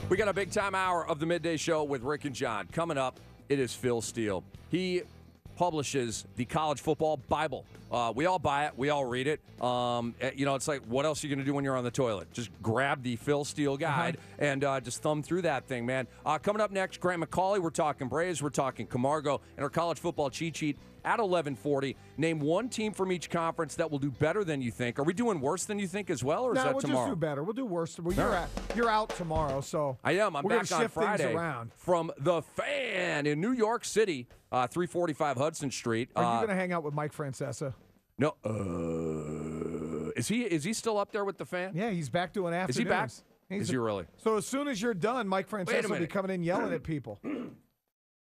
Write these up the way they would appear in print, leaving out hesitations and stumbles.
We got a big time hour of the midday show with Rick and John. Coming up, it is Phil Steele. He publishes the College Football Bible. We all buy it. We all read it. It's like, what else are you going to do when you're on the toilet? Just grab the Phil Steele guide and just thumb through that thing, man. Coming up next, Grant McCauley. We're talking Braves. We're talking Camargo. And our college football cheat sheet at 11:40. Name one team from each conference that will do better than you think. Are we doing worse than you think as well, or is that we'll tomorrow? Just do better. We'll do worse. Well, you're out tomorrow, so I am. I'm back on Friday around. From the Fan in New York City, 345 Hudson Street. Are you going to hang out with Mike Francesa? No. Is he still up there with the Fan? Yeah, he's back doing afternoons. Is he back? Is he really? So as soon as you're done, Mike Francesa will be coming in yelling at people.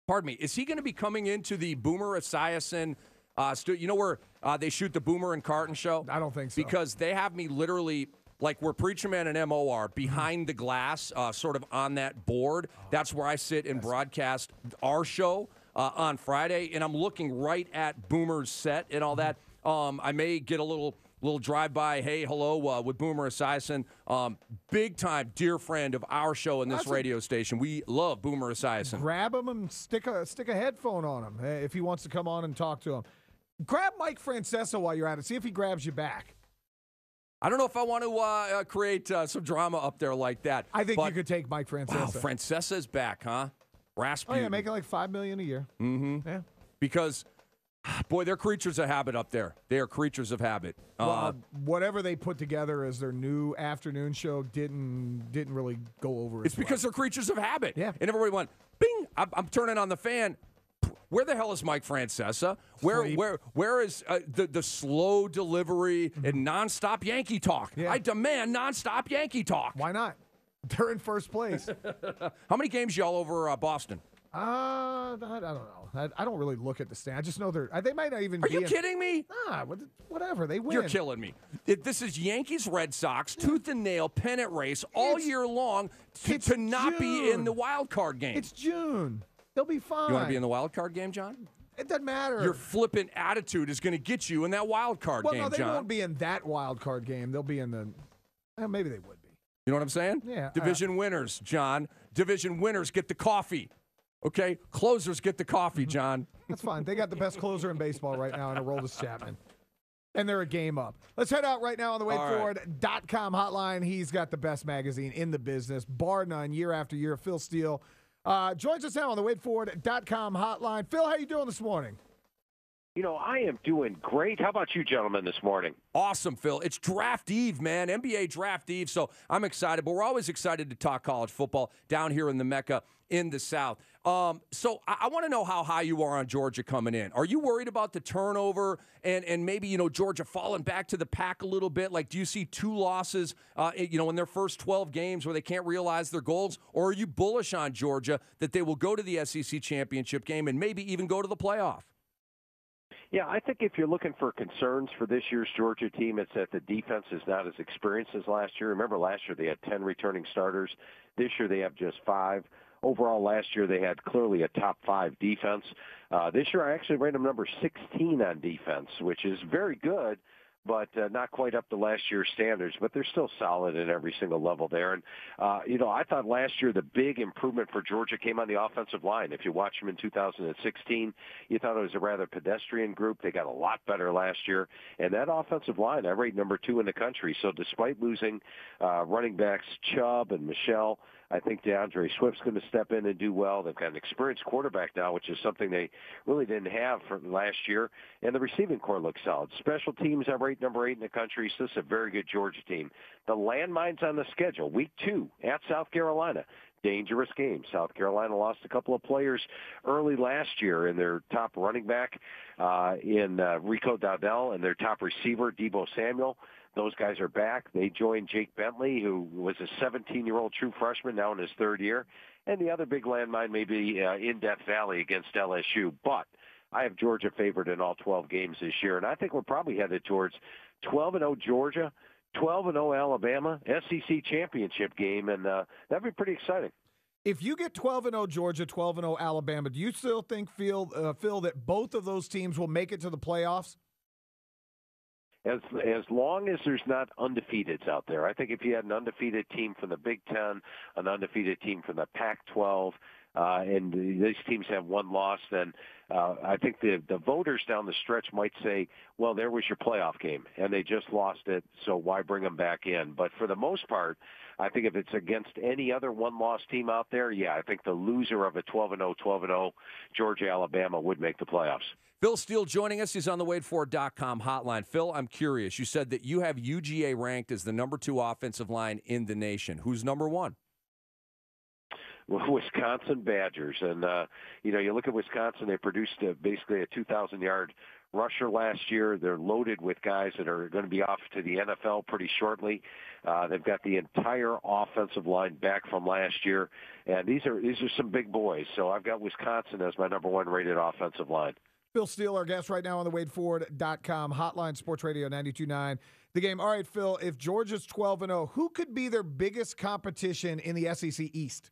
Pardon me. Is he going to be coming into the Boomer Esiason where they shoot the Boomer and Carton show? I don't think so. Because they have me literally, like where Preacher Man and MO are, behind the glass, sort of on that board. That's where I sit and broadcast our show on Friday, and I'm looking right at Boomer's set and all that. I may get a little drive-by, hey, hello, with Boomer Esiason. Big-time dear friend of our show and this radio station. We love Boomer Esiason. Grab him and stick a headphone on him if he wants to come on and talk to him. Grab Mike Francesa while you're at it. See if he grabs you back. I don't know if I want to create some drama up there like that. I think you could take Mike Francesa. Wow, Francesa's back, huh? Rasputin. Oh, yeah, making like $5 million a year. Mm-hmm. Yeah. Because, boy, they're creatures of habit up there. They are creatures of habit. Whatever they put together as their new afternoon show didn't really go over. It's because they're creatures of habit. Yeah. And everybody went, bing, I'm turning on the Fan. Where the hell is Mike Francesa? Where is the slow delivery and nonstop Yankee talk? Yeah. I demand nonstop Yankee talk. Why not? They're in first place. How many games y'all over Boston? I don't know. I don't really look at the stand. I just know they might not even. Are you kidding me? Nah, whatever. They win. You're killing me. This is Yankees Red Sox tooth and nail pennant race all year long to not be in the wild card game. It's June. They'll be fine. You want to be in the wild card game, John? It doesn't matter. Your flippant attitude is going to get you in that wild card game, John. Well, no, they won't be in that wild card game. They'll be in the. Maybe they would be. You know what I'm saying? Yeah. Division winners, John. Division winners get the coffee. Okay? Closers get the coffee, John. That's fine. They got the best closer in baseball right now in Aroldis Chapman. And they're a game up. Let's head out right now on the waitforward.com hotline. He's got the best magazine in the business, bar none, year after year. Phil Steele joins us now on the waitforward.com hotline. Phil, how you doing this morning? I am doing great. How about you gentlemen this morning? Awesome, Phil. It's draft eve, man. NBA draft eve, so I'm excited. But we're always excited to talk college football down here in the Mecca in the South. So I want to know how high you are on Georgia coming in. Are you worried about the turnover and maybe, Georgia falling back to the pack a little bit? Like, do you see two losses, in their first 12 games where they can't realize their goals? Or are you bullish on Georgia that they will go to the SEC championship game and maybe even go to the playoff? Yeah, I think if you're looking for concerns for this year's Georgia team, it's that the defense is not as experienced as last year. Remember, last year they had 10 returning starters. This year they have just 5. Overall, last year they had clearly a top 5 defense. This year I actually ranked them number 16 on defense, which is very good, but not quite up to last year's standards. But they're still solid at every single level there. And, I thought last year the big improvement for Georgia came on the offensive line. If you watch them in 2016, you thought it was a rather pedestrian group. They got a lot better last year. And that offensive line, I rate number 2 in the country. So despite losing running backs Chubb and Michelle, I think DeAndre Swift's going to step in and do well. They've got an experienced quarterback now, which is something they really didn't have from last year. And the receiving core looks solid. Special teams, I rate number 8 in the country, so this is a very good Georgia team. The landmines on the schedule, week 2 at South Carolina. Dangerous game. South Carolina lost a couple of players early last year in their top running back in Rico Dowdell and their top receiver, Deebo Samuel. Those guys are back. They joined Jake Bentley, who was a 17-year-old true freshman, now in his 3rd year. And the other big landmine may be in Death Valley against LSU. But I have Georgia favored in all 12 games this year. And I think we're probably headed towards 12-0 Georgia, 12-0 Alabama, SEC championship game. And that'd be pretty exciting. If you get 12-0 Georgia, 12-0 Alabama, do you still think, Phil, that both of those teams will make it to the playoffs? as long as there's not undefeateds out there. I think if you had an undefeated team from the Big Ten, an undefeated team from the Pac-12, and these teams have one loss, then I think the voters down the stretch might say, well, there was your playoff game, and they just lost it, so why bring them back in? But for the most part, I think if it's against any other one-loss team out there, yeah, I think the loser of a 12-0 Georgia, Alabama would make the playoffs. Phil Steele joining us. He's on the WadeFord.com hotline. Phil, I'm curious. You said that you have UGA ranked as the number 2 offensive line in the nation. Who's number 1? Wisconsin Badgers. And, you look at Wisconsin, they produced basically a 2,000-yard rusher last year. They're loaded with guys that are going to be off to the NFL pretty shortly. They've got the entire offensive line back from last year. And these are some big boys. So I've got Wisconsin as my number 1 rated offensive line. Phil Steele, our guest right now on the WadeFord.com hotline, Sports Radio 92.9. The Game. All right, Phil, if Georgia's 12-0, who could be their biggest competition in the SEC East?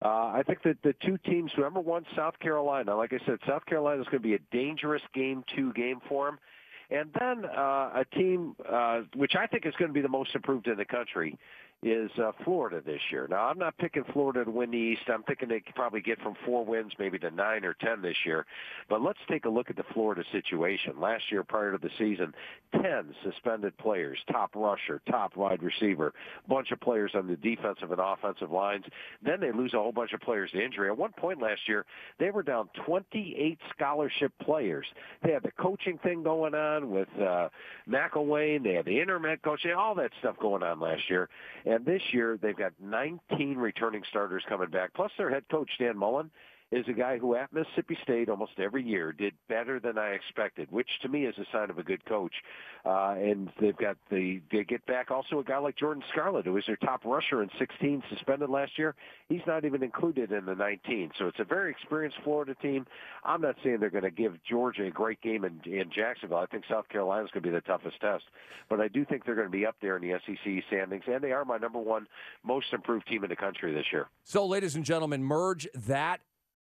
I think that the two teams, number 1, South Carolina. Like I said, South Carolina is going to be a dangerous game 2 game for them. And then a team which I think is going to be the most improved in the country is Florida this year. Now, I'm not picking Florida to win the East. I'm thinking they could probably get from 4 wins maybe to 9 or 10 this year. But let's take a look at the Florida situation. Last year, prior to the season, 10 suspended players, top rusher, top wide receiver, bunch of players on the defensive and offensive lines. Then they lose a whole bunch of players to injury. At one point last year, they were down 28 scholarship players. They had the coaching thing going on with McElwain. They had the internet coaching, all that stuff going on last year. And this year, they've got 19 returning starters coming back. Plus, their head coach, Dan Mullen, is a guy who at Mississippi State almost every year did better than I expected, which to me is a sign of a good coach. And they get back also a guy like Jordan Scarlett, who was their top rusher in 16, suspended last year. He's not even included in the 19. So it's a very experienced Florida team. I'm not saying they're going to give Georgia a great game in Jacksonville. I think South Carolina's going to be the toughest test. But I do think they're going to be up there in the SEC standings, and they are my number 1 most improved team in the country this year. So, ladies and gentlemen, merge that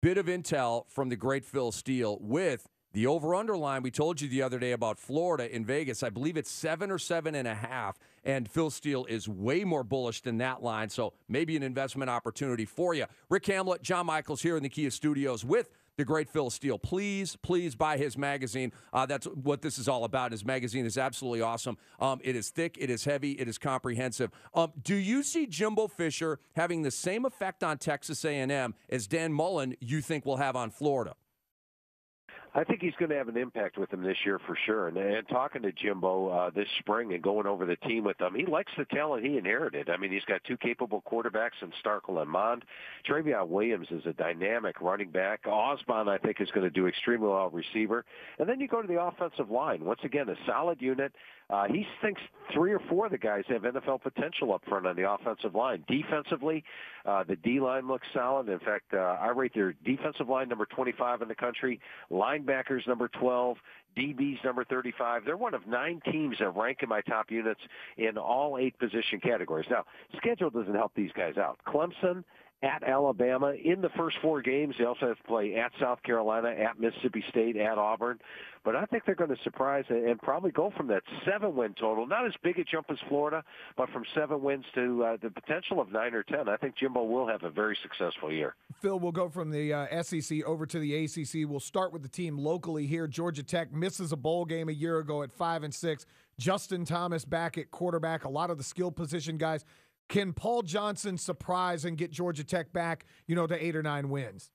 bit of intel from the great Phil Steele with the over-under line we told you the other day about Florida in Vegas. I believe it's 7 or 7.5, and Phil Steele is way more bullish than that line, so maybe an investment opportunity for you. Rick Hamlet, John Michaels here in the Kia Studios with the great Phil Steele. Please buy his magazine. That's what this is all about. His magazine is absolutely awesome. It is thick, it is heavy, it is comprehensive. Do you see Jimbo Fisher having the same effect on Texas A&M as Dan Mullen you think will have on Florida? I think he's going to have an impact with them this year for sure. And talking to Jimbo this spring and going over the team with them, he likes the talent he inherited. I mean, he's got 2 capable quarterbacks in Starkel and Mond. Travion Williams is a dynamic running back. Osborne, I think, is going to do extremely well at receiver. And then you go to the offensive line. Once again, a solid unit. He thinks 3 or 4 of the guys have NFL potential up front on the offensive line. Defensively, the D-line looks solid. In fact, I rate their defensive line number 25 in the country, linebackers number 12, DBs number 35. They're one of 9 teams that rank in my top units in all 8 position categories. Now, schedule doesn't help these guys out. Clemson, at Alabama in the first 4 games. They also have to play at South Carolina, at Mississippi State, at Auburn. But I think they're going to surprise and probably go from that 7-win total, not as big a jump as Florida, but from 7 wins to the potential of 9 or 10. I think Jimbo will have a very successful year. Phil, we'll go from the SEC over to the ACC. We'll start with the team locally here. Georgia Tech misses a bowl game a year ago at 5-6. Justin Thomas back at quarterback. A lot of the skill position guys. Can Paul Johnson surprise and get Georgia Tech back, to 8 or 9 wins?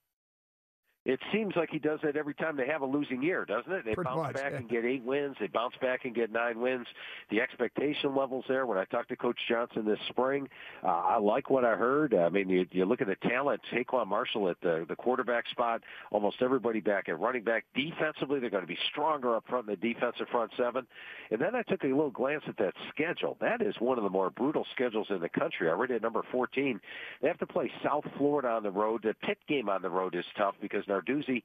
It seems like he does that every time they have a losing year, doesn't it? They Pretty bounce much, back yeah. and get 8 wins. They bounce back and get 9 wins. The expectation levels there. When I talked to Coach Johnson this spring, I like what I heard. I mean, you look at the talent. Taquan Marshall at the quarterback spot. Almost everybody back at running back. Defensively, they're going to be stronger up front in the defensive front 7. And then I took a little glance at that schedule. That is one of the more brutal schedules in the country. I read it at number 14. They have to play South Florida on the road. The Pitt game on the road is tough because now Narduzzi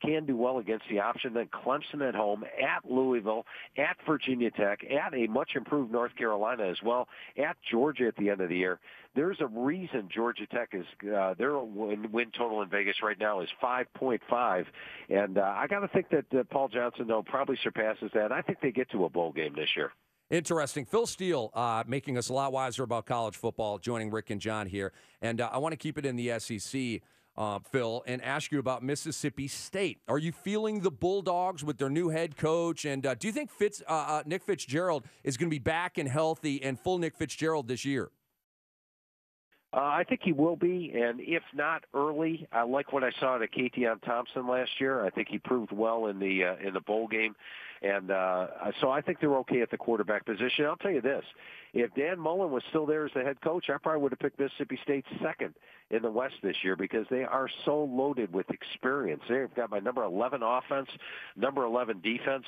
can do well against the option. Then Clemson at home, at Louisville, at Virginia Tech, at a much improved North Carolina as well, at Georgia at the end of the year. There's a reason Georgia Tech is their win total in Vegas right now is 5.5, and I got to think that Paul Johnson though probably surpasses that. I think they get to a bowl game this year. Interesting. Phil Steele making us a lot wiser about college football, joining Rick and John here. And I want to keep it in the SEC, Phil, and ask you about Mississippi State. Are you feeling the Bulldogs with their new head coach? And do you think Nick Fitzgerald is going to be back and healthy and full Nick Fitzgerald this year? I think he will be, and if not early, I like what I saw at Keaton Thompson last year. I think he proved well in the bowl game, and so I think they're okay at the quarterback position. I'll tell you this: if Dan Mullen was still there as the head coach, I probably would have picked Mississippi State second in the West this year because they are so loaded with experience. They've got my number 11 offense, number 11 defense.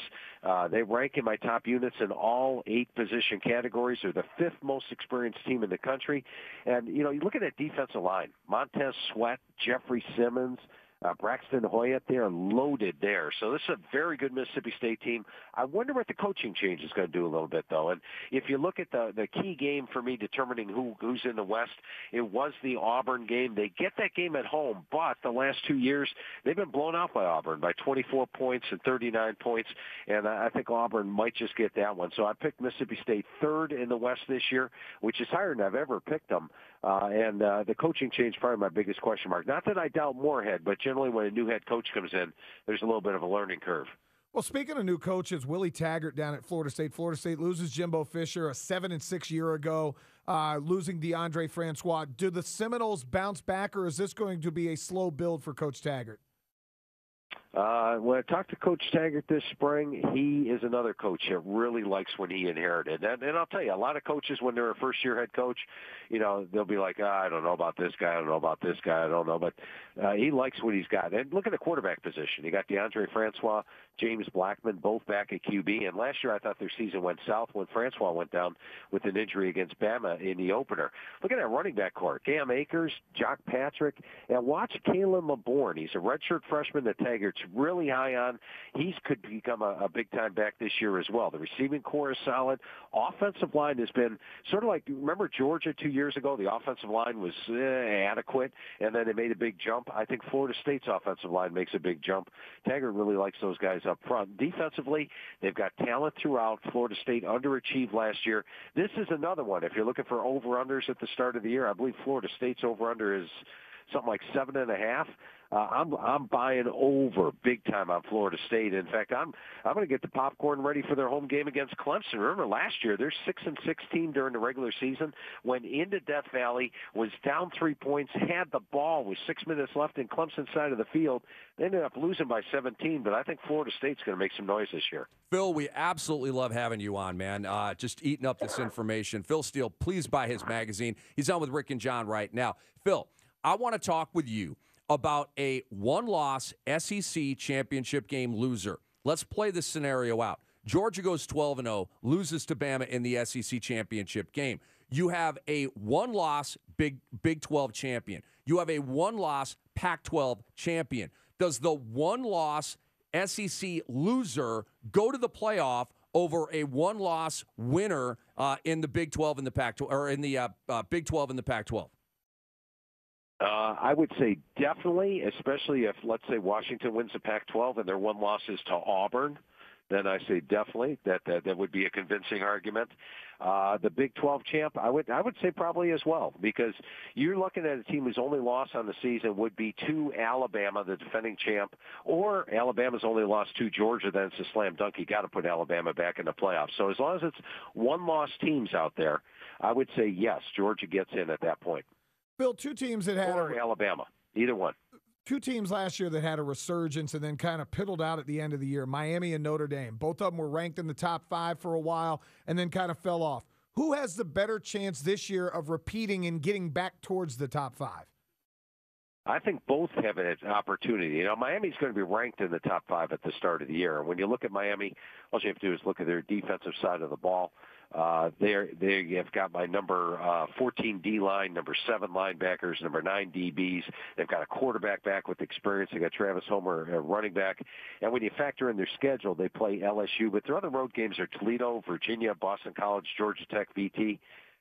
They rank in my top units in all 8 position categories. They're the 5th most experienced team in the country. And, you look at that defensive line, Montez Sweat, Jeffrey Simmons, Braxton Hoyt, they are loaded there. So this is a very good Mississippi State team. I wonder what the coaching change is going to do a little bit, though. And if you look at the key game for me determining who's in the West, it was the Auburn game. They get that game at home, but the last 2 years, they've been blown out by Auburn by 24 points and 39 points, and I think Auburn might just get that one. So I picked Mississippi State 3rd in the West this year, which is higher than I've ever picked them. And the coaching change is probably my biggest question mark. Not that I doubt Moorhead, but generally when a new head coach comes in, there's a little bit of a learning curve. Well, speaking of new coaches, Willie Taggart down at Florida State. Florida State loses Jimbo Fisher, a 7-6 year ago, losing DeAndre Francois. Do the Seminoles bounce back, or is this going to be a slow build for Coach Taggart? When I talked to Coach Taggart this spring, he is another coach that really likes when he inherited. And I'll tell you, a lot of coaches, when they're a first-year head coach, they'll be like, I don't know about this guy, I don't know about this guy, I don't know. But he likes what he's got. And look at the quarterback position. You got DeAndre Francois, James Blackman, both back at QB. And last year I thought their season went south when Francois went down with an injury against Bama in the opener. Look at that running back core. Cam Akers, Jock Patrick, and watch Kalen LeBourne. He's a redshirt freshman that Taggart's really high on. He could become a big-time back this year as well. The receiving core is solid. Offensive line has been sort of like, remember Georgia 2 years ago? The offensive line was adequate, and then they made a big jump. I think Florida State's offensive line makes a big jump. Taggart really likes those guys up front. Defensively, they've got talent throughout. Florida State underachieved last year. This is another one. If you're looking for over-unders at the start of the year, I believe Florida State's over-under is something like 7.5. I'm buying over big time on Florida State. In fact, I'm going to get the popcorn ready for their home game against Clemson. Remember last year, their 6-6 team during the regular season went into Death Valley, was down 3 points, had the ball with 6 minutes left in Clemson's side of the field. They ended up losing by 17, but I think Florida State's going to make some noise this year. Phil, we absolutely love having you on, man. Just eating up this information. Phil Steele, please buy his magazine. He's on with Rick and John right now. Phil, I want to talk with you about a one-loss SEC championship game loser. Let's play this scenario out. Georgia goes 12-0, loses to Bama in the SEC championship game. You have a one-loss Big 12 champion. You have a one-loss Pac-12 champion. Does the one-loss SEC loser go to the playoff over a one-loss winner in the Big 12 and the Pac-12, or in the Big 12 and the Pac-12? I would say definitely, especially if, let's say, Washington wins the Pac-12 and their one loss is to Auburn. Then I say definitely that would be a convincing argument. The Big 12 champ, I would say probably as well, because you're looking at a team whose only loss on the season would be to Alabama, the defending champ, or Alabama's only loss to Georgia. Then it's a slam dunk. You got to put Alabama back in the playoffs. So as long as it's one-loss teams out there, I would say yes, Georgia gets in at that point. Bill, two teams that had or Alabama, either one. Two teams last year that had a resurgence and then kind of piddled out at the end of the year, Miami and Notre Dame. Both of them were ranked in the top 5 for a while and then kind of fell off. Who has the better chance this year of repeating and getting back towards the top 5? I think both have an opportunity. Miami's going to be ranked in the top 5 at the start of the year. And when you look at Miami, all you have to do is look at their defensive side of the ball. They have got my number 14 D-line, number 7 linebackers, number 9 DBs. They've got a quarterback back with experience. They got Travis Homer, running back. And when you factor in their schedule, they play LSU, but their other road games are Toledo, Virginia, Boston College, Georgia Tech, VT.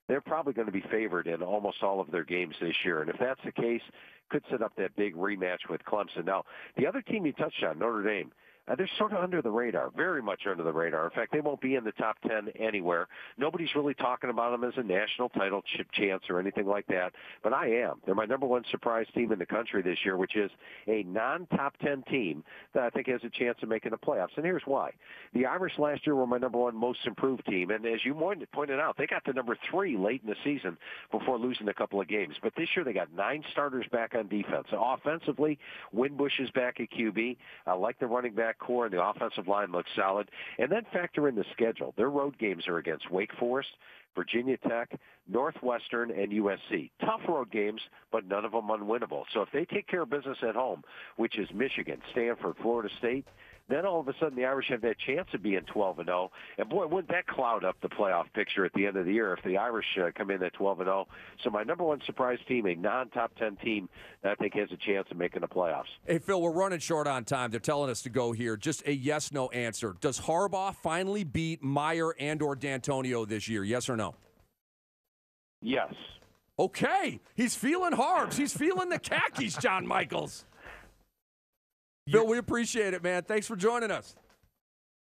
They're probably going to be favored in almost all of their games this year. And if that's the case, could set up that big rematch with Clemson. Now, the other team you touched on, Notre Dame, they're sort of under the radar, very much under the radar. In fact, they won't be in the top 10 anywhere. Nobody's really talking about them as a national title chance or anything like that, but I am. They're my number one surprise team in the country this year, which is a non-top 10 team that I think has a chance of making the playoffs. And here's why. The Irish last year were my number one most improved team, and as you pointed out, they got to number 3 late in the season before losing a couple of games. But this year they got 9 starters back on defense. Offensively, Winbush is back at QB. I like the running back core, and the offensive line looks solid. And then factor in the schedule. Their road games are against Wake Forest, Virginia Tech, Northwestern, and USC. Tough road games, but none of them unwinnable. So if they take care of business at home, which is Michigan, Stanford, Florida State, then all of a sudden the Irish have that chance of being 12-0. And boy, wouldn't that cloud up the playoff picture at the end of the year if the Irish come in at 12-0. So my number one surprise team, a non-top 10 team that I think has a chance of making the playoffs. Hey, Phil, we're running short on time. They're telling us to go here. Just a yes-no answer. Does Harbaugh finally beat Meyer and or D'Antonio this year? Yes or no? Yes. Okay. He's feeling Harbs. He's feeling the khakis, John Michaels. Phil, we appreciate it, man. Thanks for joining us.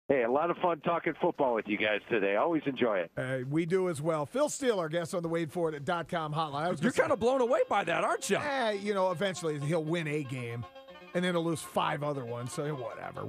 Hey, a lot of fun talking football with you guys today. Always enjoy it. We do as well. Phil Steele, our guest on the WadeFord.com hotline. You're kind of blown away by that, aren't you? Eventually he'll win a game, and then he'll lose 5 other ones, so whatever.